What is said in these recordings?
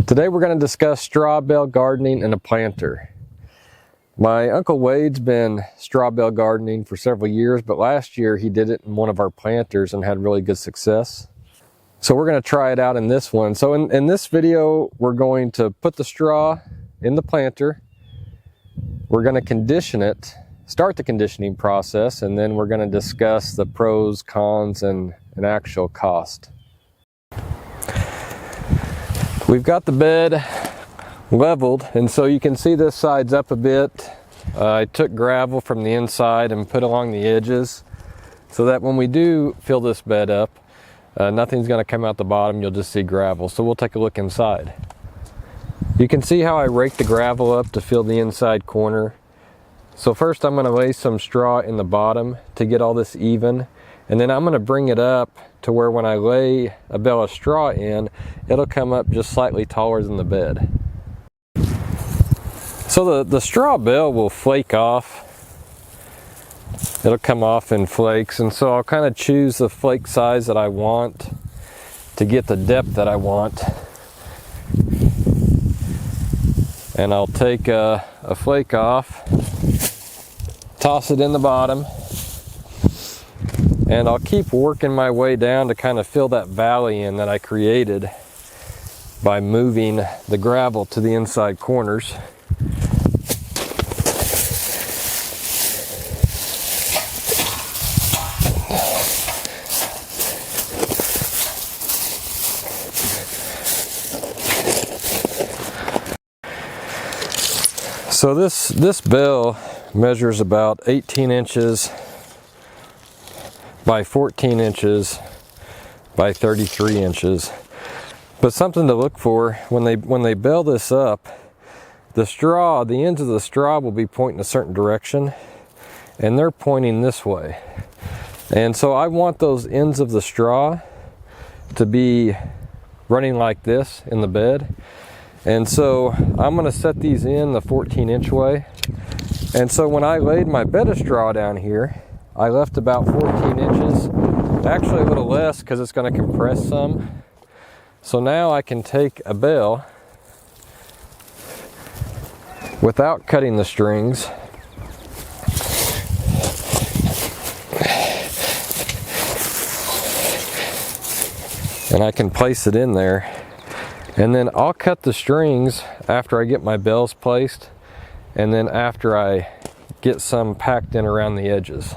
Today we're going to discuss straw bale gardening in a planter. My Uncle Wade's been straw bale gardening for several years, but last year he did it in one of our planters and had really good success. So we're going to try it out in this one. So in this video, we're going to put the straw in the planter. We're going to condition it, start the conditioning process, and then we're going to discuss the pros, cons, and an actual cost. We've got the bed leveled, and so you can see this side's up a bit. I took gravel from the inside and put along the edges so that when we do fill this bed up, nothing's going to come out the bottom. You'll just see gravel. So we'll take a look inside. You can see how I raked the gravel up to fill the inside corner. So first I'm going to lay some straw in the bottom to get all this even, and then I'm going to bring it up to where when I lay a bale of straw in, it'll come up just slightly taller than the bed. So the straw bale will flake off. It'll come off in flakes, and so I'll kind of choose the flake size that I want to get the depth that I want. And I'll take a flake off, toss it in the bottom, and I'll keep working my way down to kind of fill that valley in that I created by moving the gravel to the inside corners. So this bale measures about 18 inches by 14 inches by 33 inches. But something to look for when they bale this up, the ends of the straw will be pointing a certain direction, and they're pointing this way. And so I want those ends of the straw to be running like this in the bed. And so I'm going to set these in the 14-inch way. And so when I laid my bed of straw down here, I left about 14 inches, actually a little less because it's going to compress some. So now I can take a bale without cutting the strings and I can place it in there. And then I'll cut the strings after I get my bales placed, and then after I get some packed in around the edges.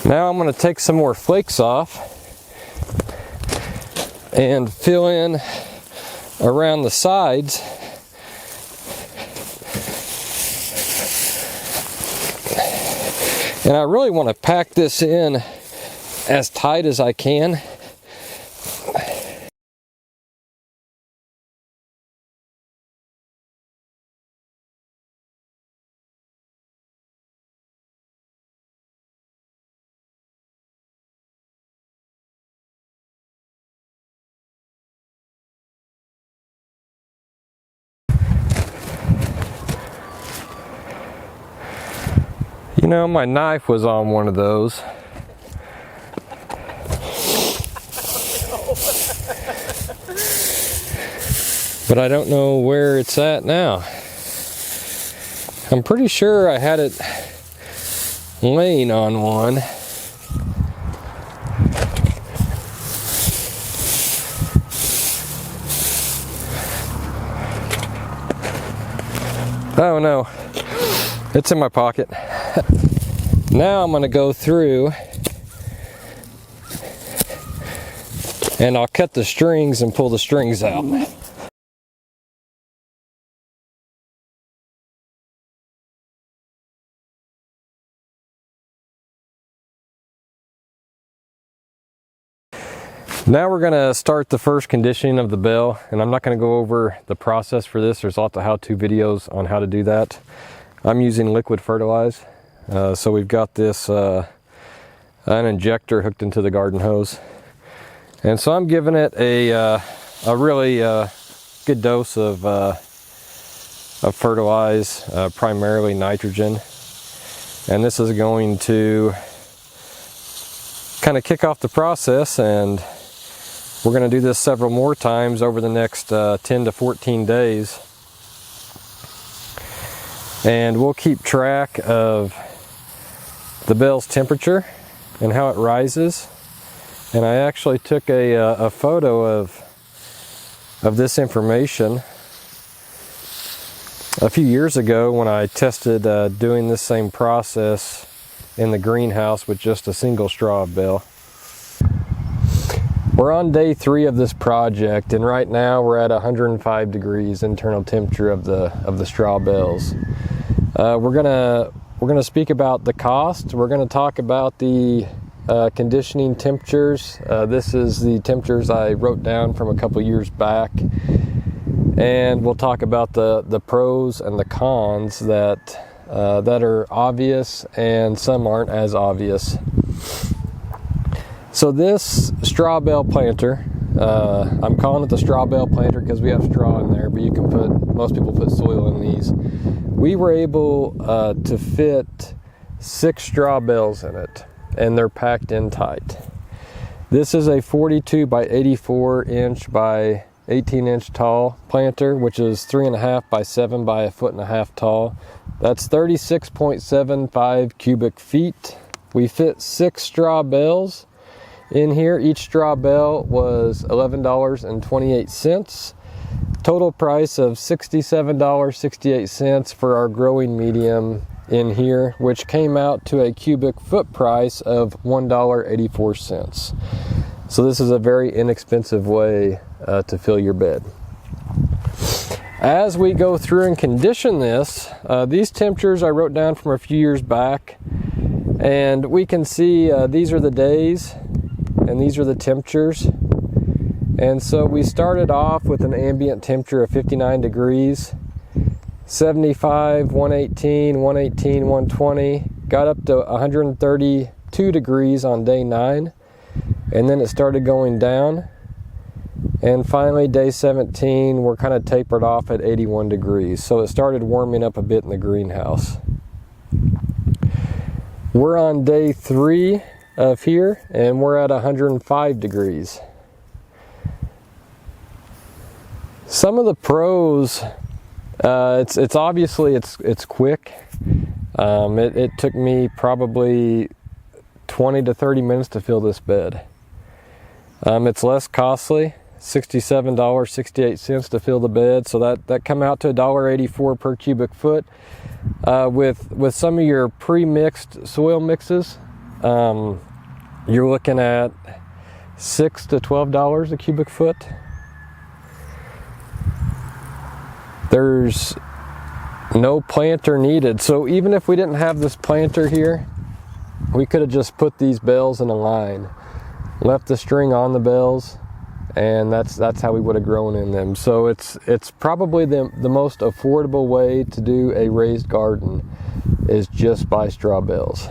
Now I'm going to take some more flakes off and fill in around the sides. And I really want to pack this in as tight as I can. You know, my knife was on one of those. But I don't know where it's at now. I'm pretty sure I had it laying on one. Oh no, it's in my pocket. Now I'm going to go through and I'll cut the strings and pull the strings out. Now we're going to start the first conditioning of the bale, and I'm not going to go over the process for this. There's lots of how-to videos on how to do that. I'm using liquid fertilize. So we've got this an injector hooked into the garden hose. And so I'm giving it a a really good dose of fertilize, primarily nitrogen. And this is going to kind of kick off the process, and we're going to do this several more times over the next 10 to 14 days. And we'll keep track of the bale's temperature and how it rises. And I actually took a photo of this information a few years ago when I tested doing this same process in the greenhouse with just a single straw of bale. We're on day 3 of this project, and right now we're at 105 degrees internal temperature of the straw bales. We're gonna speak about the cost. We're gonna talk about the conditioning temperatures. This is the temperatures I wrote down from a couple years back. And we'll talk about the pros and the cons that are obvious, and some aren't as obvious. So this straw bale planter, I'm calling it the straw bale planter because we have straw in there, but you can most people put soil in these. We were able to fit 6 straw bales in it, and they're packed in tight. This is a 42 by 84 inch by 18-inch tall planter, which is 3.5 by 7 by 1.5 foot tall. That's 36.75 cubic feet. We fit 6 straw bales in here. Each straw bale was $11.28. Total price of $67.68 for our growing medium in here, which came out to a cubic foot price of $1.84. So this is a very inexpensive way to fill your bed. As we go through and condition this, these temperatures I wrote down from a few years back, and we can see these are the days and these are the temperatures. And so we started off with an ambient temperature of 59 degrees, 75, 118, 118, 120, got up to 132 degrees on day 9, and then it started going down. And finally, day 17, we're kind of tapered off at 81 degrees. So it started warming up a bit in the greenhouse. We're on day 3 of here, and we're at 105 degrees. Some of the pros, it's obviously it's quick. It took me probably 20 to 30 minutes to fill this bed. It's less costly, $67.68 to fill the bed, so that come out to $1.84 per cubic foot. With some of your pre-mixed soil mixes, you're looking at $6 to $12 a cubic foot. There's no planter needed, so even if we didn't have this planter here, we could have just put these bales in a line, left the string on the bales, and that's how we would have grown in them. So it's probably the most affordable way to do a raised garden is just by straw bales.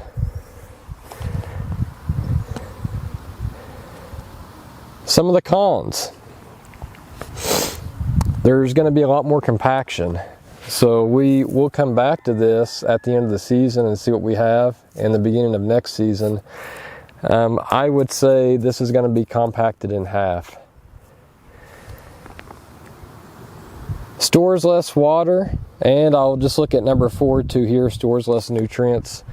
Some of the cons. There's going to be a lot more compaction. So we'll come back to this at the end of the season and see what we have in the beginning of next season. I would say this is going to be compacted in half. Stores less water, and I'll just look at number 4 too here, stores less nutrients.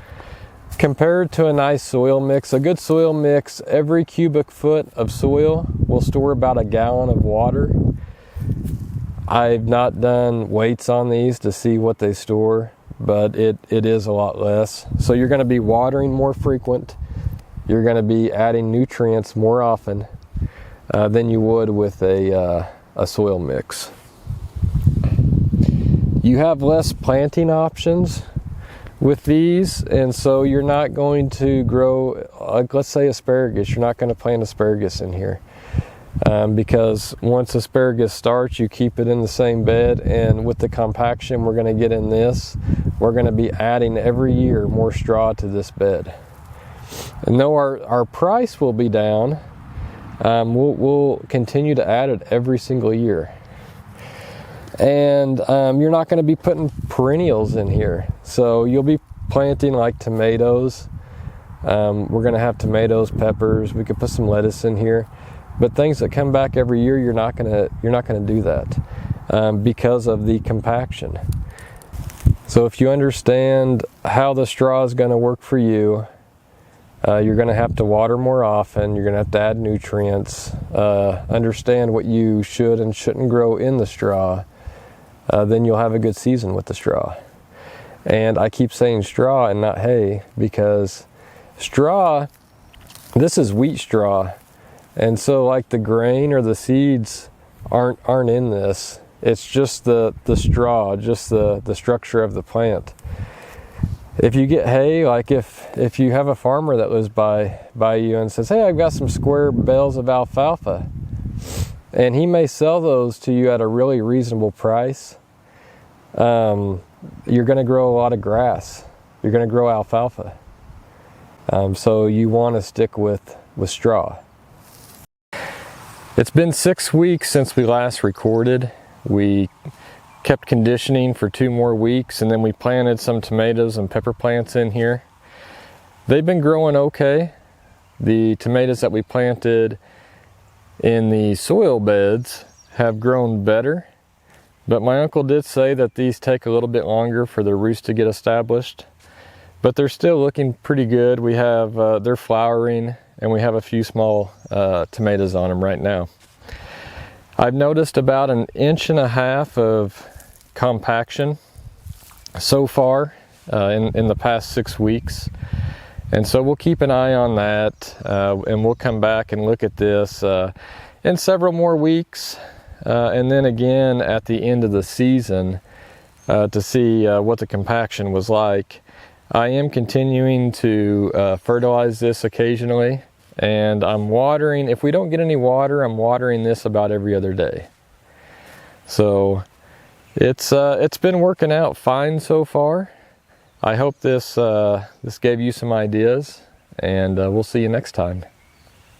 Compared to a nice soil mix, a good soil mix, every cubic foot of soil will store about a gallon of water. I've not done weights on these to see what they store, but it is a lot less. So you're going to be watering more frequent. You're going to be adding nutrients more often than you would with a soil mix. You have less planting options with these, and so you're not going to grow, let's say asparagus. You're not going to plant asparagus in here. Because once asparagus starts, you keep it in the same bed, and with the compaction we're going to get in this, we're going to be adding every year more straw to this bed. And though our price will be down, we'll continue to add it every single year. And you're not going to be putting perennials in here. So you'll be planting like tomatoes. We're going to have tomatoes, peppers. We could put some lettuce in here, but things that come back every year, you're not going to do that because of the compaction. So if you understand how the straw is going to work for you, you're going to have to water more often. You're going to have to add nutrients. Understand what you should and shouldn't grow in the straw. Then you'll have a good season with the straw. And I keep saying straw and not hay because straw, this is wheat straw. And so like the grain or the seeds aren't in this. It's just the straw, just the structure of the plant. If you get hay, like if you have a farmer that lives by you and says, hey, I've got some square bales of alfalfa, and he may sell those to you at a really reasonable price, you're going to grow a lot of grass. You're going to grow alfalfa. So you want to stick with straw. It's been 6 weeks since we last recorded. We kept conditioning for 2 more weeks, and then we planted some tomatoes and pepper plants in here. They've been growing okay. The tomatoes that we planted in the soil beds have grown better, but my uncle did say that these take a little bit longer for their roots to get established, but they're still looking pretty good. We have they're flowering, and we have a few small tomatoes on them right now. I've noticed about 1.5 inches of compaction so far in the past 6 weeks, and so we'll keep an eye on that, and we'll come back and look at this in several more weeks, and then again at the end of the season to see what the compaction was like. I am continuing to fertilize this occasionally, and I'm watering. If we don't get any water, I'm watering this about every other day. So it's been working out fine so far. I hope this gave you some ideas, and we'll see you next time.